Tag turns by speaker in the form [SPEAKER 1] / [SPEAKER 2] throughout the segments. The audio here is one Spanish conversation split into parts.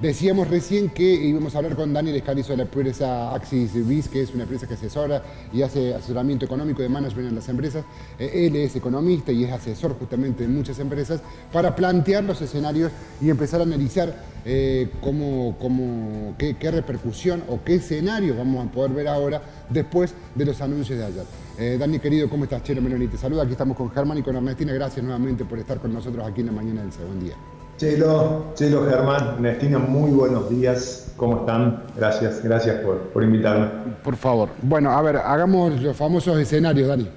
[SPEAKER 1] Decíamos recién que íbamos a hablar con Daniel Escarizo de la empresa Axis Biz, que es una empresa que asesora y hace asesoramiento económico de management en las empresas. Él es economista y es asesor justamente en muchas empresas para plantear los escenarios y empezar a analizar qué repercusión o qué escenario vamos a poder ver ahora después de los anuncios de ayer. Dani, querido, ¿cómo estás? Chelo Meloni te saluda. Aquí estamos con Germán y con Ernestina. Gracias nuevamente por estar con nosotros aquí en la mañana del Buen Día.
[SPEAKER 2] Chelo, Germán, Ernestina, muy buenos días. ¿Cómo están? Gracias por invitarme.
[SPEAKER 1] Por favor. Bueno, a ver, hagamos los famosos escenarios, Dani.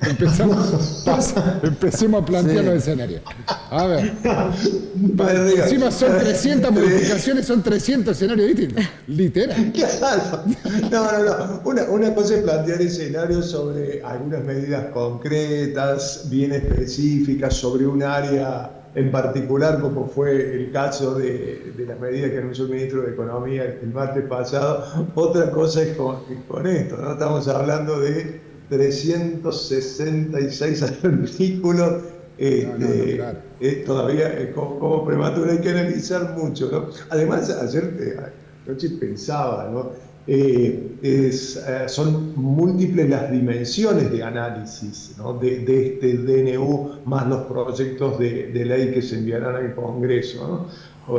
[SPEAKER 1] Empecemos a plantear los escenarios. A ver. Encima son 300 modificaciones, son 300 escenarios distintos. Literal.
[SPEAKER 2] Claro. No. Una cosa es plantear escenarios sobre algunas medidas concretas, bien específicas, sobre un área en particular, como fue el caso de las medidas que anunció el ministro de Economía el martes pasado. Otra cosa es con esto, ¿no? Estamos hablando de 366 artículos, claro. Todavía como prematuro, hay que analizar mucho, ¿no? Además, anoche pensaba, ¿no? Son múltiples las dimensiones de análisis, ¿no? de este DNU, más los proyectos de ley que se enviarán al Congreso, ¿no?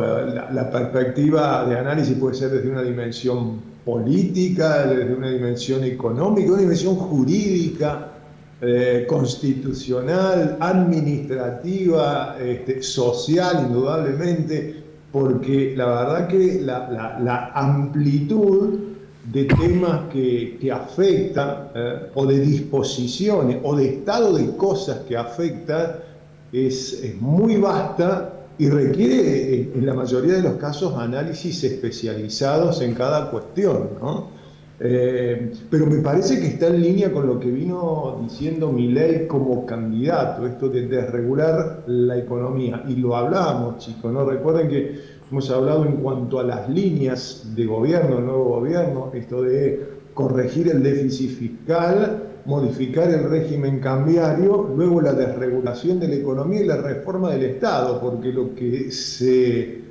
[SPEAKER 2] La perspectiva de análisis puede ser desde una dimensión política, desde una dimensión económica, una dimensión jurídica, constitucional, administrativa, social, indudablemente, porque la verdad que la amplitud de temas que afectan, o de disposiciones, o de estado de cosas que afectan, es muy vasta y requiere, en la mayoría de los casos, análisis especializados en cada cuestión, ¿no? Pero me parece que está en línea con lo que vino diciendo Milei como candidato, esto de desregular la economía. Y lo hablábamos, chicos, ¿no? Recuerden que hemos hablado en cuanto a las líneas de gobierno, el nuevo gobierno, esto de corregir el déficit fiscal, modificar el régimen cambiario, luego la desregulación de la economía y la reforma del Estado, porque lo que se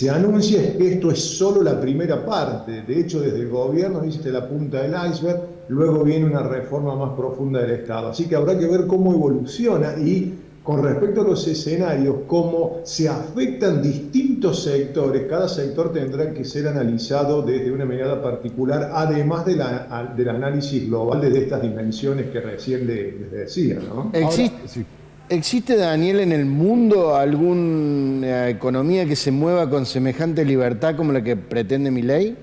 [SPEAKER 2] anuncia es que esto es solo la primera parte. De hecho, desde el gobierno dice la punta del iceberg, luego viene una reforma más profunda del Estado. Así que habrá que ver cómo evoluciona y, con respecto a los escenarios, cómo se afectan distintos sectores. Cada sector tendrá que ser analizado desde una mirada particular, además del análisis global de estas dimensiones que recién les decía, ¿no?
[SPEAKER 3] ¿Existe, Daniel, en el mundo alguna economía que se mueva con semejante libertad como la que pretende Milei?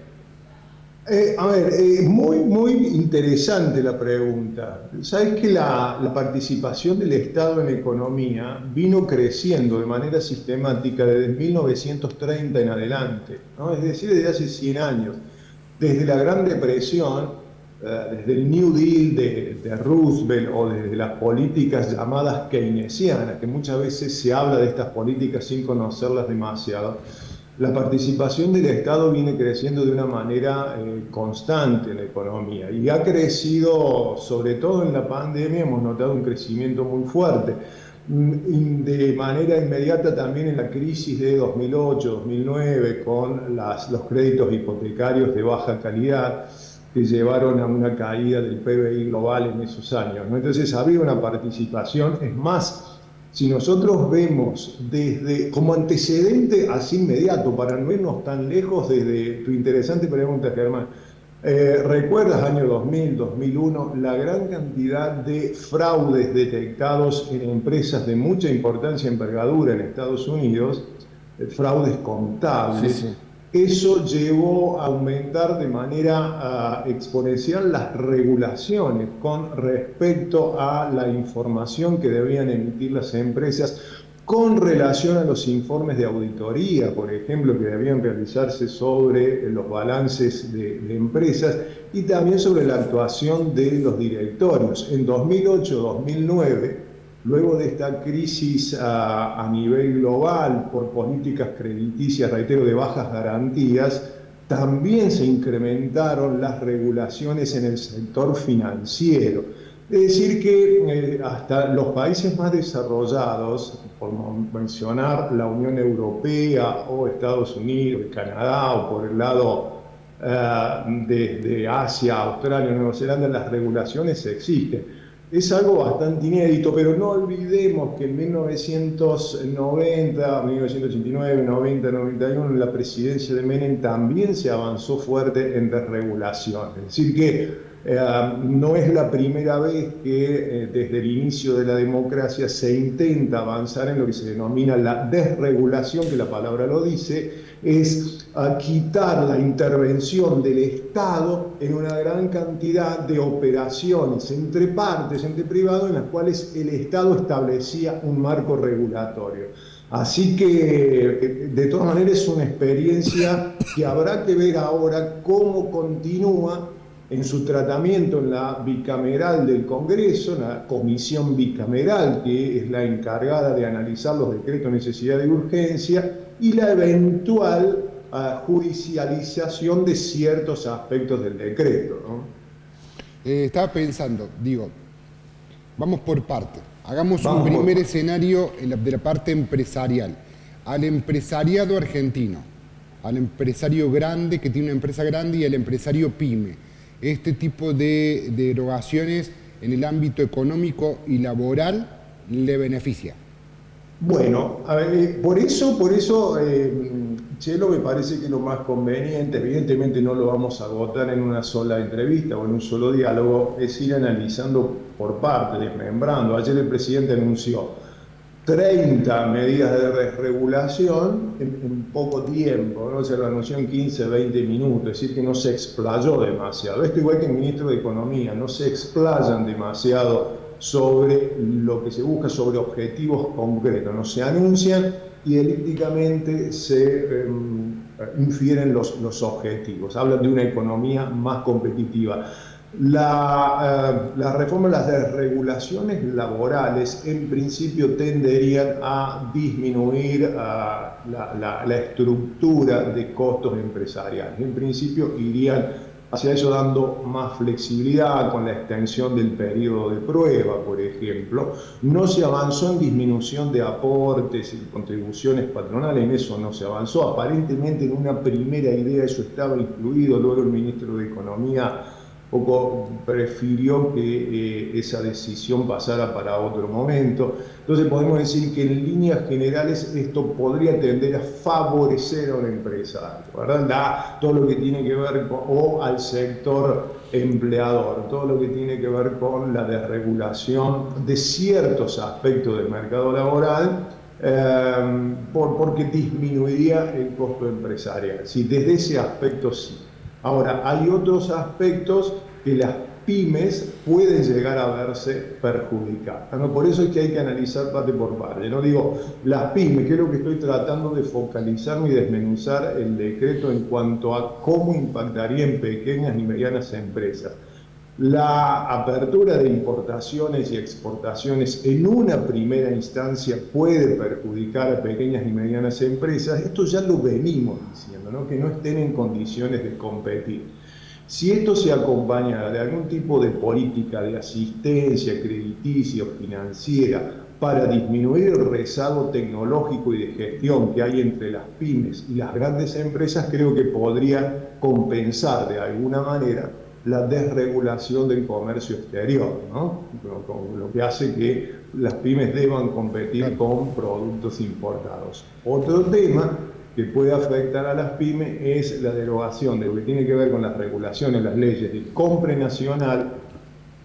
[SPEAKER 2] Muy interesante la pregunta. Sabes que la participación del Estado en la economía vino creciendo de manera sistemática desde 1930 en adelante, ¿no? Es decir, desde hace 100 años. Desde la Gran Depresión, desde el New Deal de Roosevelt, o desde las políticas llamadas keynesianas, que muchas veces se habla de estas políticas sin conocerlas demasiado. La participación del Estado viene creciendo de una manera constante en la economía y ha crecido, sobre todo en la pandemia, hemos notado un crecimiento muy fuerte. De manera inmediata también en la crisis de 2008-2009 con los créditos hipotecarios de baja calidad que llevaron a una caída del PBI global en esos años, ¿no? Entonces había una participación, es más, si nosotros vemos como antecedente así inmediato, para no irnos tan lejos, desde tu interesante pregunta, Germán, ¿recuerdas año 2000, 2001, la gran cantidad de fraudes detectados en empresas de mucha importancia y envergadura en Estados Unidos, fraudes contables? Sí. Eso llevó a aumentar de manera exponencial las regulaciones con respecto a la información que debían emitir las empresas con relación a los informes de auditoría, por ejemplo, que debían realizarse sobre los balances de empresas y también sobre la actuación de los directorios. En 2008-2009, luego de esta crisis a nivel global por políticas crediticias, reitero, de bajas garantías, también se incrementaron las regulaciones en el sector financiero. Es decir, que hasta los países más desarrollados, por mencionar la Unión Europea o Estados Unidos, Canadá, o por el lado de Asia, Australia, Nueva Zelanda, las regulaciones existen. Es algo bastante inédito, pero no olvidemos que en 1990, 1989, 90, 91, en la presidencia de Menem también se avanzó fuerte en desregulación. Es decir, que no es la primera vez que desde el inicio de la democracia se intenta avanzar en lo que se denomina la desregulación, que la palabra lo dice, es quitar la intervención del Estado en una gran cantidad de operaciones entre partes, entre privados, en las cuales el Estado establecía un marco regulatorio. Así que, de todas maneras, es una experiencia que habrá que ver ahora cómo continúa en su tratamiento en la bicameral del Congreso, en la comisión bicameral, que es la encargada de analizar los decretos de necesidad de urgencia, y la eventual judicialización de ciertos aspectos del decreto, ¿no?
[SPEAKER 1] Estaba pensando, digo, vamos por parte. Hagamos un primer escenario de la parte empresarial. Al empresariado argentino, al empresario grande que tiene una empresa grande y al empresario pyme. Este tipo de derogaciones en el ámbito económico y laboral le beneficia.
[SPEAKER 2] Bueno, a ver, por eso, Chelo, me parece que lo más conveniente, evidentemente no lo vamos a agotar en una sola entrevista o en un solo diálogo, es ir analizando por parte, desmembrando. Ayer el presidente anunció 30 medidas de desregulación en poco tiempo, ¿no? Se lo anunció en 15, 20 minutos, es decir, que no se explayó demasiado. Esto igual que el ministro de Economía, no se explayan demasiado sobre lo que se busca, sobre objetivos concretos, no se anuncian y elípticamente se infieren los objetivos, hablan de una economía más competitiva. La reforma de las desregulaciones laborales en principio tenderían a disminuir la estructura de costos empresariales. En principio irían hacia eso dando más flexibilidad con la extensión del periodo de prueba, por ejemplo. No se avanzó en disminución de aportes y contribuciones patronales, en eso no se avanzó. Aparentemente en una primera idea eso estaba incluido, luego el ministro de Economía poco prefirió que esa decisión pasara para otro momento. Entonces podemos decir que en líneas generales esto podría tender a favorecer a un empresario, ¿verdad? Todo lo que tiene que ver con, o al sector empleador, todo lo que tiene que ver con la desregulación de ciertos aspectos del mercado laboral, porque disminuiría el costo empresarial. Sí, desde ese aspecto sí. Ahora, hay otros aspectos que las pymes pueden llegar a verse perjudicadas, ¿no? Por eso es que hay que analizar parte por parte. No digo las pymes, que es lo que estoy tratando de focalizarme y desmenuzar el decreto en cuanto a cómo impactaría en pequeñas y medianas empresas. La apertura de importaciones y exportaciones en una primera instancia puede perjudicar a pequeñas y medianas empresas. Esto ya lo venimos diciendo, ¿no? Que no estén en condiciones de competir. Si esto se acompaña de algún tipo de política de asistencia crediticia o financiera para disminuir el rezago tecnológico y de gestión que hay entre las pymes y las grandes empresas, creo que podría compensar de alguna manera la desregulación del comercio exterior, ¿no? Lo que hace que las pymes deban competir con productos importados. Otro tema que puede afectar a las pymes es la derogación de lo que tiene que ver con las regulaciones, las leyes de compra nacional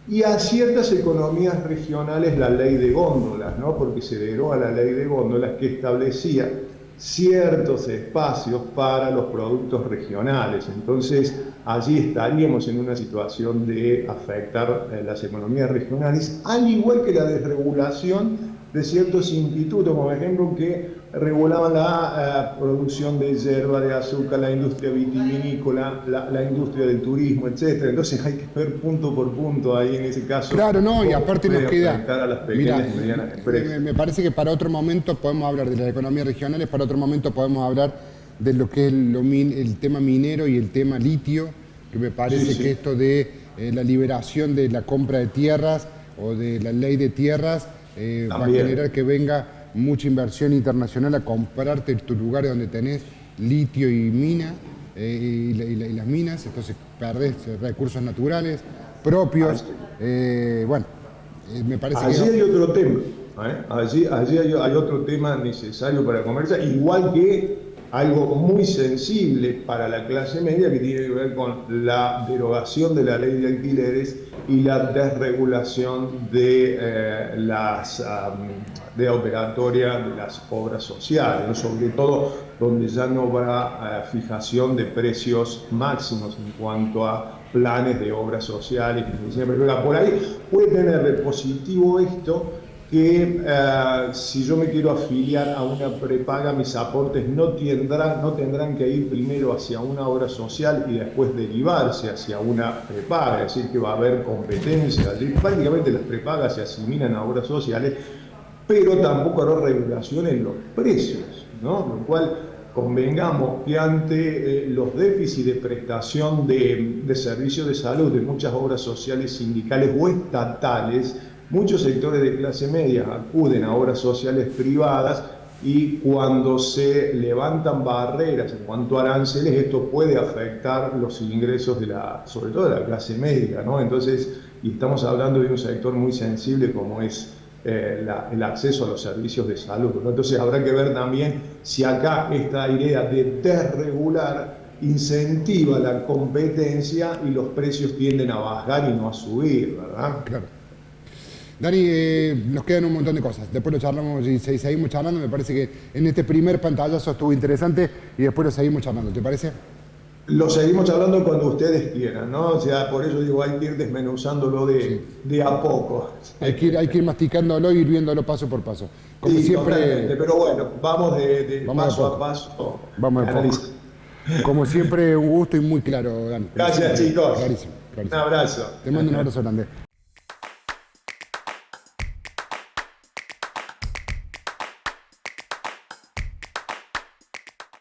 [SPEAKER 2] y a ciertas economías regionales la ley de góndolas, ¿no? Porque se deroga la ley de góndolas que establecía ciertos espacios para los productos regionales. Entonces, allí estaríamos en una situación de afectar las economías regionales, al igual que la desregulación de ciertos institutos, como ejemplo que regulaban la producción de yerba, de azúcar, la industria vitivinícola, la industria del turismo, etc. Entonces hay que ver punto por punto ahí en ese caso.
[SPEAKER 1] Claro, no, y aparte nos queda,
[SPEAKER 2] a las pequeñas y medianas empresas.
[SPEAKER 1] Me parece que para otro momento podemos hablar de las economías regionales, para otro momento podemos hablar de lo que es el tema minero y el tema litio, que me parece que esto de la liberación de la compra de tierras o de la ley de tierras va a generar que venga mucha inversión internacional a comprarte tus lugares donde tenés litio y mina y las minas, entonces perdés recursos naturales propios. Me parece
[SPEAKER 2] allí
[SPEAKER 1] que...
[SPEAKER 2] hay otro tema, allí hay otro tema necesario para conversar, igual que algo muy sensible para la clase media que tiene que ver con la derogación de la ley de alquileres y la desregulación de de operatoria de las obras sociales, ¿no? Sobre todo donde ya no habrá fijación de precios máximos en cuanto a planes de obras sociales. Por ahí puede tener de positivo esto, que si yo me quiero afiliar a una prepaga, mis aportes no tendrán que ir primero hacia una obra social y después derivarse hacia una prepaga, es decir, que va a haber competencia. Prácticamente las prepagas se asimilan a obras sociales, pero tampoco habrá regulación en los precios, ¿no? Lo cual, convengamos que ante los déficits de prestación de servicios de salud de muchas obras sociales sindicales o estatales, muchos sectores de clase media acuden a obras sociales privadas, y cuando se levantan barreras en cuanto a aranceles, esto puede afectar los ingresos sobre todo de la clase media, ¿no? Entonces, y estamos hablando de un sector muy sensible como es el acceso a los servicios de salud, ¿no? Entonces habrá que ver también si acá esta idea de desregular incentiva la competencia y los precios tienden a bajar y no a subir, ¿verdad?
[SPEAKER 1] Claro. Dani, nos quedan un montón de cosas. Después lo charlamos y seguimos charlando. Me parece que en este primer pantallazo estuvo interesante y después lo seguimos charlando. ¿Te parece?
[SPEAKER 2] Lo seguimos hablando cuando ustedes quieran, ¿no? O sea, por eso digo, hay que ir desmenuzándolo de a poco.
[SPEAKER 1] Hay que ir masticándolo y ir viéndolo paso por paso. Como
[SPEAKER 2] sí,
[SPEAKER 1] siempre.
[SPEAKER 2] Totalmente, pero bueno, vamos de paso a paso.
[SPEAKER 1] Vamos de poco. Como siempre, un gusto y muy claro, Dani.
[SPEAKER 2] Gracias, chicos.
[SPEAKER 1] Clarísimo.
[SPEAKER 2] Un abrazo.
[SPEAKER 1] Te mando un abrazo grande.